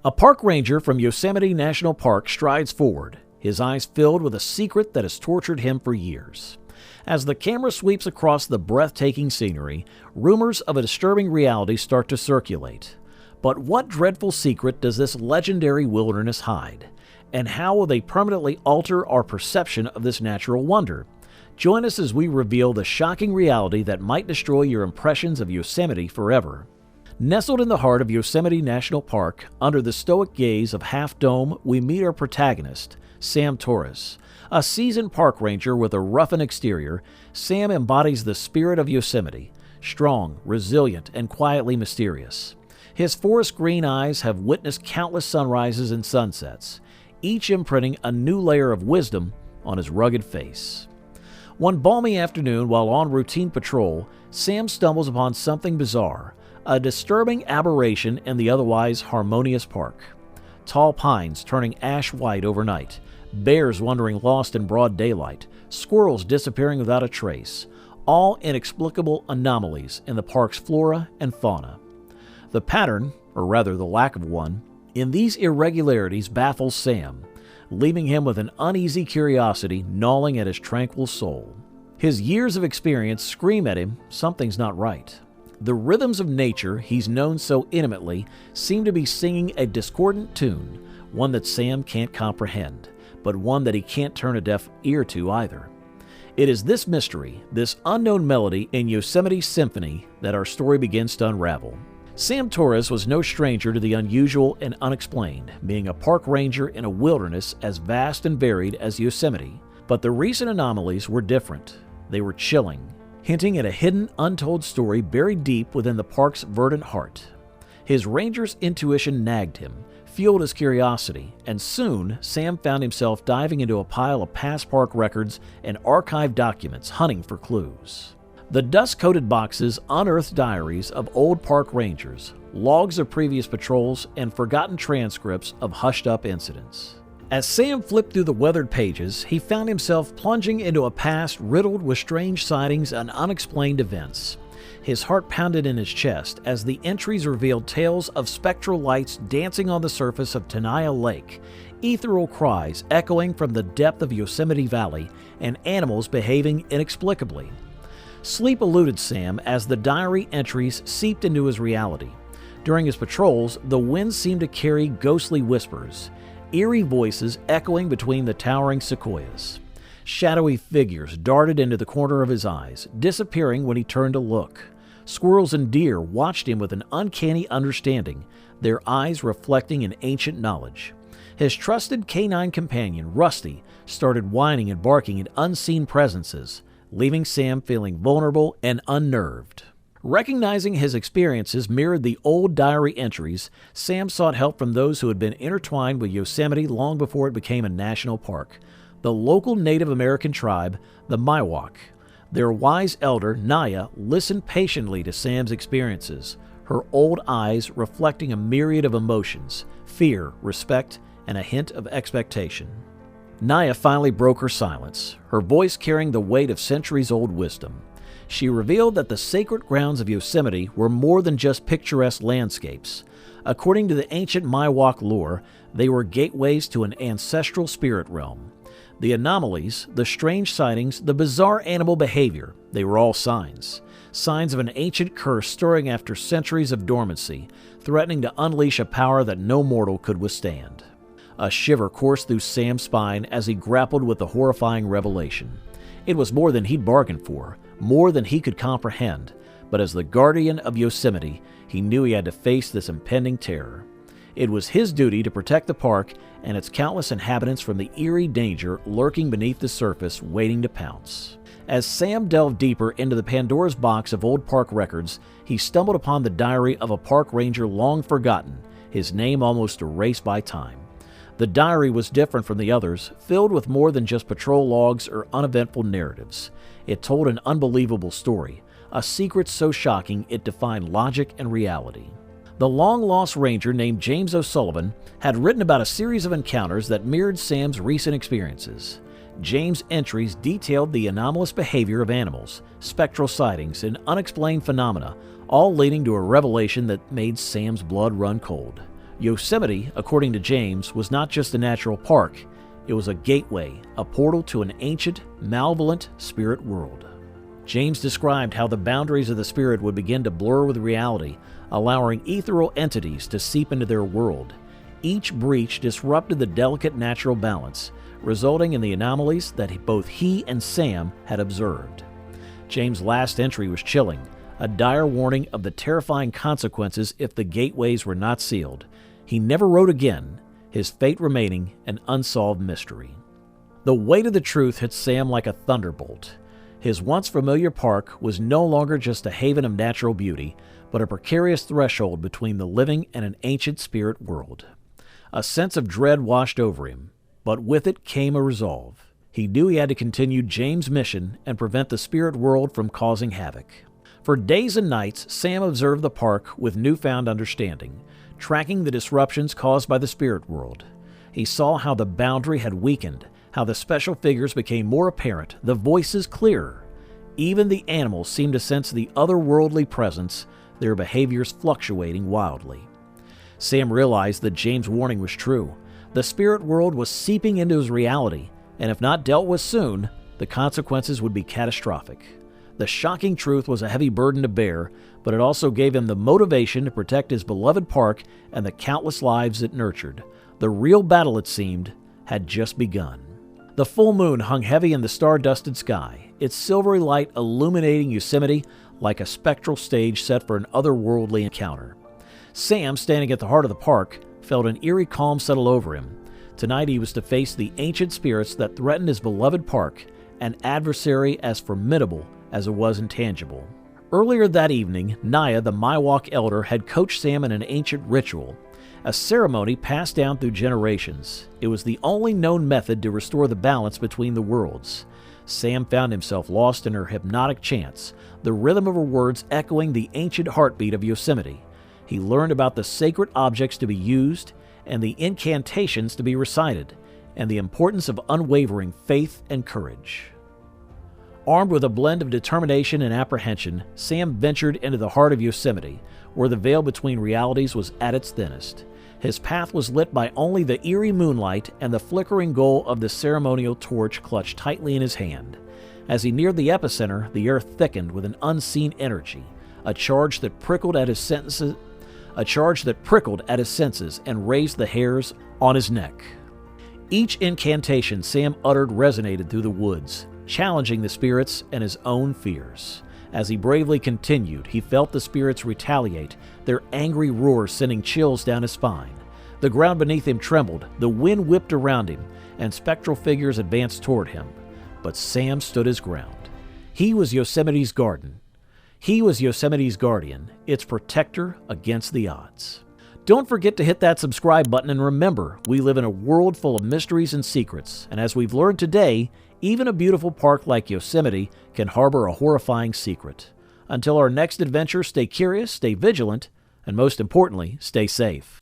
A park ranger from Yosemite National Park strides forward, his eyes filled with a secret that has tortured him for years. As the camera sweeps across the breathtaking scenery, rumors of a disturbing reality start to circulate. But what dreadful secret does this legendary wilderness hide? And how will they permanently alter our perception of this natural wonder? Join us as we reveal the shocking reality that might destroy your impressions of Yosemite forever. Nestled in the heart of Yosemite National Park, under the stoic gaze of Half Dome, we meet our protagonist, Sam Torres. A seasoned park ranger with a roughened exterior, Sam embodies the spirit of Yosemite, strong, resilient, and quietly mysterious. His forest green eyes have witnessed countless sunrises and sunsets, each imprinting a new layer of wisdom on his rugged face. One balmy afternoon, while on routine patrol, Sam stumbles upon something bizarre, a disturbing aberration in the otherwise harmonious park. Tall pines turning ash white overnight, bears wandering lost in broad daylight, squirrels disappearing without a trace, all inexplicable anomalies in the park's flora and fauna. The pattern, or rather the lack of one, in these irregularities baffles Sam, leaving him with an uneasy curiosity gnawing at his tranquil soul. His years of experience scream at him something's not right. The rhythms of nature he's known so intimately seem to be singing a discordant tune, one that Sam can't comprehend, but one that he can't turn a deaf ear to either. It is this mystery, this unknown melody in Yosemite's symphony, that our story begins to unravel. Sam Torres was no stranger to the unusual and unexplained, being a park ranger in a wilderness as vast and varied as Yosemite. But the recent anomalies were different. They were chilling, hinting at a hidden, untold story buried deep within the park's verdant heart. His ranger's intuition nagged him, fueled his curiosity, and soon Sam found himself diving into a pile of past park records and archived documents, hunting for clues. The dust-coated boxes unearthed diaries of old park rangers, logs of previous patrols, and forgotten transcripts of hushed-up incidents. As Sam flipped through the weathered pages, he found himself plunging into a past riddled with strange sightings and unexplained events. His heart pounded in his chest as the entries revealed tales of spectral lights dancing on the surface of Tenaya Lake, ethereal cries echoing from the depth of Yosemite Valley, and animals behaving inexplicably. Sleep eluded Sam as the diary entries seeped into his reality. During his patrols, the wind seemed to carry ghostly whispers, eerie voices echoing between the towering sequoias. Shadowy figures darted into the corner of his eyes, disappearing when he turned to look. Squirrels and deer watched him with an uncanny understanding, their eyes reflecting an ancient knowledge. His trusted canine companion, Rusty, started whining and barking at unseen presences, leaving Sam feeling vulnerable and unnerved. Recognizing his experiences mirrored the old diary entries, Sam sought help from those who had been intertwined with Yosemite long before it became a national park. The local Native American tribe, the Miwok. Their wise elder, Naya, listened patiently to Sam's experiences, her old eyes reflecting a myriad of emotions, fear, respect, and a hint of expectation. Naya finally broke her silence, her voice carrying the weight of centuries-old wisdom. She revealed that the sacred grounds of Yosemite were more than just picturesque landscapes. According to the ancient Miwok lore, they were gateways to an ancestral spirit realm. The anomalies, the strange sightings, the bizarre animal behavior, they were all signs. Signs of an ancient curse stirring after centuries of dormancy, threatening to unleash a power that no mortal could withstand. A shiver coursed through Sam's spine as he grappled with the horrifying revelation. It was more than he'd bargained for, more than he could comprehend, but as the guardian of Yosemite, he knew he had to face this impending terror. It was his duty to protect the park and its countless inhabitants from the eerie danger lurking beneath the surface, waiting to pounce. As Sam delved deeper into the Pandora's box of old park records, he stumbled upon the diary of a park ranger long forgotten, his name almost erased by time. The diary was different from the others, filled with more than just patrol logs or uneventful narratives. It told an unbelievable story, a secret so shocking it defied logic and reality. The long-lost ranger named James O'Sullivan had written about a series of encounters that mirrored Sam's recent experiences. James' entries detailed the anomalous behavior of animals, spectral sightings, and unexplained phenomena, all leading to a revelation that made Sam's blood run cold. Yosemite, according to James, was not just a natural park. It was a gateway, a portal to an ancient, malevolent spirit world. James described how the boundaries of the spirit would begin to blur with reality, allowing ethereal entities to seep into their world. Each breach disrupted the delicate natural balance, resulting in the anomalies that both he and Sam had observed. James' last entry was chilling, a dire warning of the terrifying consequences if the gateways were not sealed. He never wrote again, his fate remaining an unsolved mystery. The weight of the truth hit Sam like a thunderbolt. His once familiar park was no longer just a haven of natural beauty, but a precarious threshold between the living and an ancient spirit world. A sense of dread washed over him, but with it came a resolve. He knew he had to continue James' mission and prevent the spirit world from causing havoc. For days and nights, Sam observed the park with newfound understanding, tracking the disruptions caused by the spirit world. He saw how the boundary had weakened, how the special figures became more apparent, the voices clearer. Even the animals seemed to sense the otherworldly presence, their behaviors fluctuating wildly. Sam realized that James' warning was true. The spirit world was seeping into his reality, and if not dealt with soon, the consequences would be catastrophic. The shocking truth was a heavy burden to bear, but it also gave him the motivation to protect his beloved park and the countless lives it nurtured. The real battle, it seemed, had just begun. The full moon hung heavy in the star-dusted sky, its silvery light illuminating Yosemite like a spectral stage set for an otherworldly encounter. Sam, standing at the heart of the park, felt an eerie calm settle over him. Tonight he was to face the ancient spirits that threatened his beloved park, an adversary as formidable as it was intangible. Earlier that evening, Naya, the Miwok elder, had coached Sam in an ancient ritual, a ceremony passed down through generations. It was the only known method to restore the balance between the worlds. Sam found himself lost in her hypnotic chants, the rhythm of her words echoing the ancient heartbeat of Yosemite. He learned about the sacred objects to be used and the incantations to be recited, and the importance of unwavering faith and courage. Armed with a blend of determination and apprehension, Sam ventured into the heart of Yosemite, where the veil between realities was at its thinnest. His path was lit by only the eerie moonlight and the flickering glow of the ceremonial torch clutched tightly in his hand. As he neared the epicenter, the air thickened with an unseen energy, a charge that prickled at his senses and raised the hairs on his neck. Each incantation Sam uttered resonated through the woods, challenging the spirits and his own fears. As he bravely continued, he felt the spirits retaliate, their angry roars sending chills down his spine. The ground beneath him trembled, the wind whipped around him, and spectral figures advanced toward him. But Sam stood his ground. He was Yosemite's garden. He was Yosemite's guardian, its protector against the odds. Don't forget to hit that subscribe button, and remember, we live in a world full of mysteries and secrets, and as we've learned today, even a beautiful park like Yosemite can harbor a horrifying secret. Until our next adventure, stay curious, stay vigilant, and most importantly, stay safe.